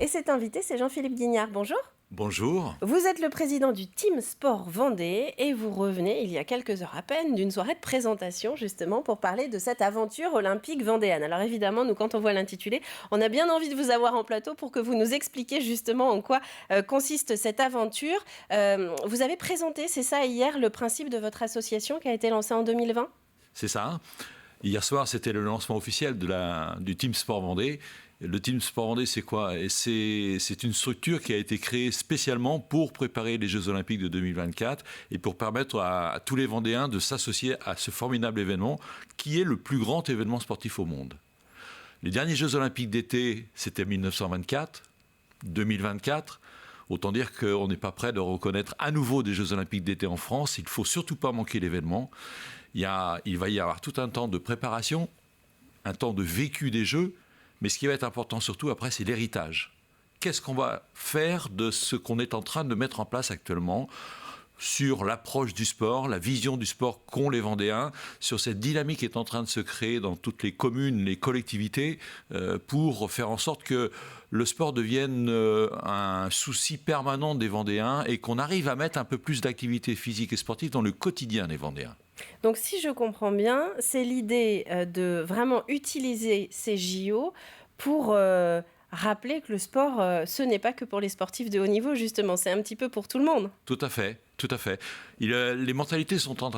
Et cet invité, c'est Jean-Philippe Guignard. Bonjour. Bonjour. Vous êtes le président du Team Sport Vendée et vous revenez il y a quelques heures à peine d'une soirée de présentation justement pour parler de cette aventure olympique vendéenne. Alors évidemment, nous quand on voit l'intitulé, on a bien envie de vous avoir en plateau pour que vous nous expliquiez justement en quoi consiste cette aventure. Vous avez présenté, c'est ça hier, le principe de votre association qui a été lancée en 2020 ? C'est ça. Hier soir, c'était le lancement officiel du Team Sport Vendée. Le Team Sport Vendée, c'est quoi? C'est une structure qui a été créée spécialement pour préparer les Jeux Olympiques de 2024 et pour permettre à tous les Vendéens de s'associer à ce formidable événement qui est le plus grand événement sportif au monde. Les derniers Jeux Olympiques d'été, c'était 1924, 2024. Autant dire qu'on n'est pas prêt de reconnaître à nouveau des Jeux Olympiques d'été en France. Il ne faut surtout pas manquer l'événement. Il va y avoir tout un temps de préparation, un temps de vécu des Jeux. Mais ce qui va être important surtout après, c'est l'héritage. Qu'est-ce qu'on va faire de ce qu'on est en train de mettre en place actuellement sur l'approche du sport, la vision du sport qu'ont les Vendéens, sur cette dynamique qui est en train de se créer dans toutes les communes, les collectivités, pour faire en sorte que le sport devienne un souci permanent des Vendéens et qu'on arrive à mettre un peu plus d'activité physique et sportive dans le quotidien des Vendéens. Donc si je comprends bien, c'est l'idée de vraiment utiliser ces JO pour rappeler que le sport, ce n'est pas que pour les sportifs de haut niveau, justement, c'est un petit peu pour tout le monde. Tout à fait, tout à fait. Les mentalités sont en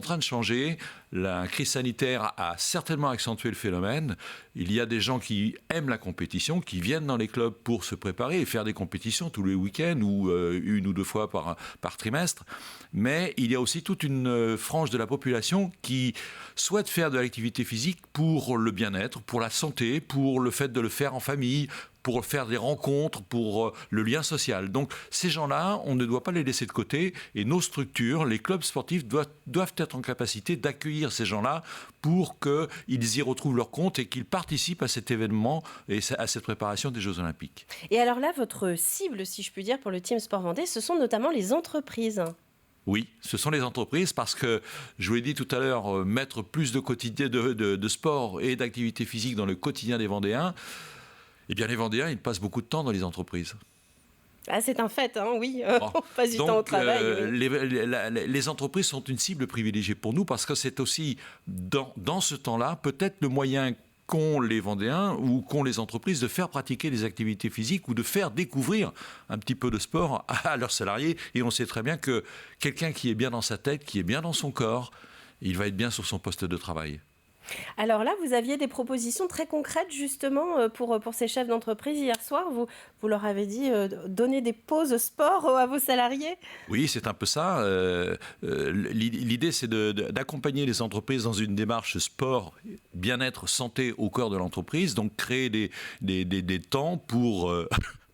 train de changer. La crise sanitaire a certainement accentué le phénomène. Il y a des gens qui aiment la compétition, qui viennent dans les clubs pour se préparer et faire des compétitions tous les week-ends ou une ou deux fois par trimestre. Mais il y a aussi toute une frange de la population qui souhaite faire de l'activité physique pour le bien-être, pour la santé, pour le fait de le faire en famille, pour faire des rencontres, pour le lien social. Donc ces gens-là, on ne doit pas les laisser de côté et nos structures, les clubs sportifs doivent être en capacité d'accueillir ces gens-là pour qu'ils y retrouvent leur compte et qu'ils participent à cet événement et à cette préparation des Jeux Olympiques. Et alors là, votre cible, si je puis dire, pour le Team Sport Vendée, ce sont notamment les entreprises. Oui, ce sont les entreprises parce que, je vous l'ai dit tout à l'heure, mettre plus de quotidien de sport et d'activité physique dans le quotidien des Vendéens, eh bien les Vendéens, ils passent beaucoup de temps dans les entreprises. Ah, c'est un fait, hein, oui, on passe du temps au travail. Oui. Les entreprises sont une cible privilégiée pour nous parce que c'est aussi, dans ce temps-là, peut-être le moyen qu'ont les Vendéens ou qu'ont les entreprises de faire pratiquer des activités physiques ou de faire découvrir un petit peu de sport à leurs salariés. Et on sait très bien que quelqu'un qui est bien dans sa tête, qui est bien dans son corps, il va être bien sur son poste de travail. Alors là, vous aviez des propositions très concrètes justement pour ces chefs d'entreprise. Hier soir, vous leur avez dit donner des pauses sport à vos salariés. Oui, c'est un peu ça. L'idée, c'est d'accompagner les entreprises dans une démarche sport, bien-être, santé au cœur de l'entreprise. Donc créer des temps pour...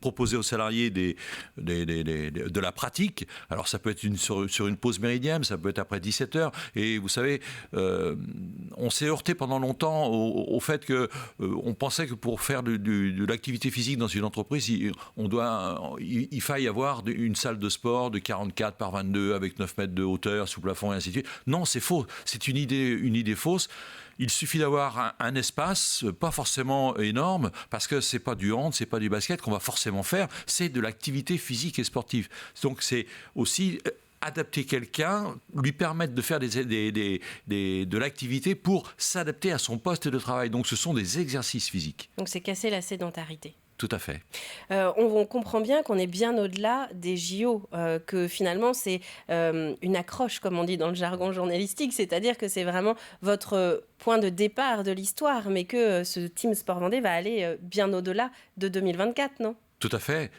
proposer aux salariés de la pratique. Alors ça peut être sur une pause méridienne, ça peut être après 17h. Et vous savez, on s'est heurté pendant longtemps au fait qu'on pensait que pour faire de l'activité physique dans une entreprise, il faille avoir une salle de sport de 44 par 22 avec 9 mètres de hauteur sous plafond et ainsi de suite. Non, c'est faux. C'est une idée fausse. Il suffit d'avoir un espace, pas forcément énorme, parce que c'est pas du hand, c'est pas du basket qu'on va forcément faire, c'est de l'activité physique et sportive. Donc c'est aussi adapter quelqu'un, lui permettre de faire de l'activité pour s'adapter à son poste de travail. Donc ce sont des exercices physiques. Donc c'est casser la sédentarité. Tout à fait. On comprend bien qu'on est bien au-delà des JO, que finalement c'est une accroche, comme on dit dans le jargon journalistique, c'est-à-dire que c'est vraiment votre point de départ de l'histoire, mais que ce Team Sport Vendée va aller bien au-delà de 2024, non ? Tout à fait.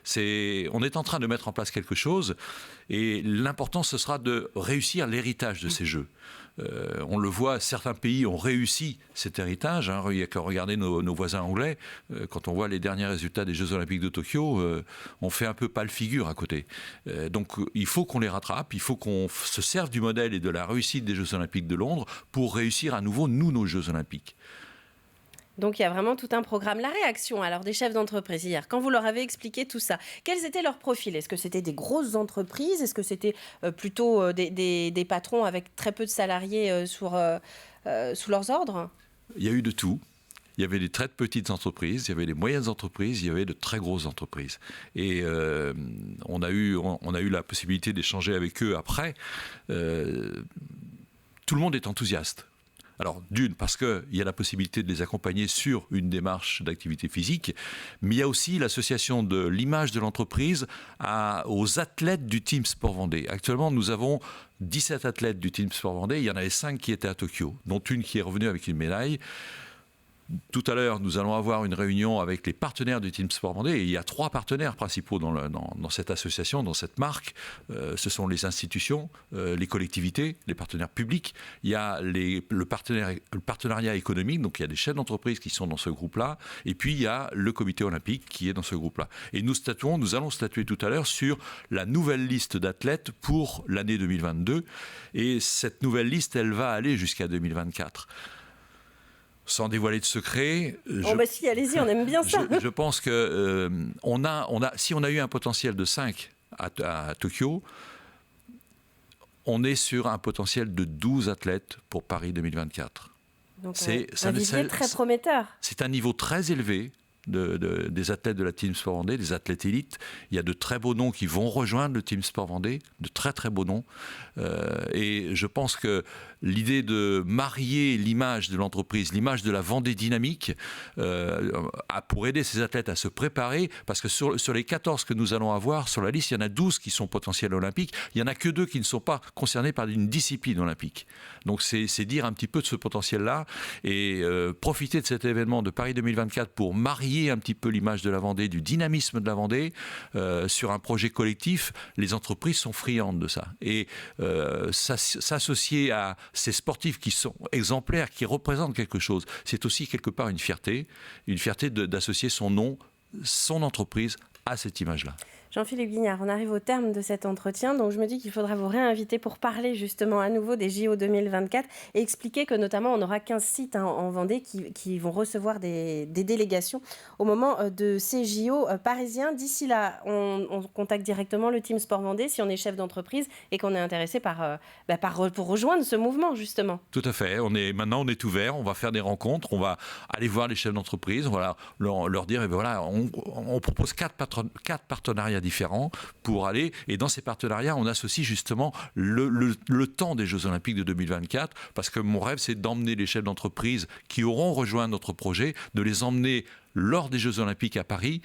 On est en train de mettre en place quelque chose et l'important, ce sera de réussir l'héritage de ces Jeux. On le voit, certains pays ont réussi cet héritage. Il n'y a qu'à regarder nos voisins anglais. Quand on voit les derniers résultats des Jeux Olympiques de Tokyo, on fait un peu pâle figure à côté. Donc il faut qu'on les rattrape, il faut qu'on se serve du modèle et de la réussite des Jeux Olympiques de Londres pour réussir à nouveau, nos Jeux Olympiques. Donc il y a vraiment tout un programme. La réaction alors des chefs d'entreprise hier, quand vous leur avez expliqué tout ça, quels étaient leurs profils ? Est-ce que c'était des grosses entreprises ? Est-ce que c'était plutôt des patrons avec très peu de salariés sous leurs ordres ? Il y a eu de tout. il y avait des très petites entreprises, il y avait des moyennes entreprises, il y avait de très grosses entreprises. Et on a eu la possibilité d'échanger avec eux après. Tout le monde est enthousiaste. Alors, d'une, parce qu'il y a la possibilité de les accompagner sur une démarche d'activité physique, mais il y a aussi l'association de l'image de l'entreprise aux athlètes du Team Sport Vendée. Actuellement, nous avons 17 athlètes du Team Sport Vendée. Il y en avait 5 qui étaient à Tokyo, dont une qui est revenue avec une médaille. Tout à l'heure, nous allons avoir une réunion avec les partenaires du Team Sport Vendée. Et il y a 3 partenaires principaux dans cette association, dans cette marque. Ce sont les institutions, les collectivités, les partenaires publics. Il y a le partenariat économique, donc il y a des chefs d'entreprise qui sont dans ce groupe-là. Et puis il y a le comité olympique qui est dans ce groupe-là. Et nous allons statuer tout à l'heure sur la nouvelle liste d'athlètes pour l'année 2022. Et cette nouvelle liste, elle va aller jusqu'à 2024. Sans dévoiler de secret, si, allez-y, on aime bien ça. Je pense que si on a eu un potentiel de 5 à Tokyo, on est sur un potentiel de 12 athlètes pour Paris 2024. Donc un vivier très prometteur. C'est un niveau très élevé des athlètes de la Team Sport Vendée, des athlètes élites. Il y a de très beaux noms qui vont rejoindre le Team Sport Vendée, de très très beaux noms. Et je pense que l'idée de marier l'image de l'entreprise, l'image de la Vendée dynamique, pour aider ces athlètes à se préparer, parce que sur les 14 que nous allons avoir sur la liste, il y en a 12 qui sont potentiels olympiques, il n'y en a que 2 qui ne sont pas concernés par une discipline olympique. Donc c'est dire un petit peu de ce potentiel-là et profiter de cet événement de Paris 2024 pour marier un petit peu l'image de la Vendée, du dynamisme de la Vendée sur un projet collectif. Les entreprises sont friandes de ça. Et s'associer à ces sportifs qui sont exemplaires, qui représentent quelque chose, c'est aussi quelque part une fierté d'associer son nom, son entreprise à cette image-là. Jean-Philippe Guignard, on arrive au terme de cet entretien, donc je me dis qu'il faudra vous réinviter pour parler justement à nouveau des JO 2024 et expliquer que notamment on aura 15 sites en Vendée qui vont recevoir des délégations au moment de ces JO parisiens. D'ici là, on contacte directement le Team Sport Vendée si on est chef d'entreprise et qu'on est intéressé pour rejoindre ce mouvement justement. Tout à fait, maintenant on est ouvert, on va faire des rencontres, on va aller voir les chefs d'entreprise, on va leur dire, on propose 4 partenariats différents pour aller, et dans ces partenariats on associe justement le temps des Jeux Olympiques de 2024, parce que mon rêve c'est d'emmener les chefs d'entreprise qui auront rejoint notre projet, de les emmener lors des Jeux Olympiques à Paris,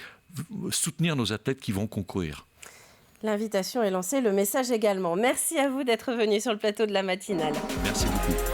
soutenir nos athlètes qui vont concourir. L'invitation est lancée, le message également. Merci à vous d'être venu sur le plateau de la matinale. Merci beaucoup.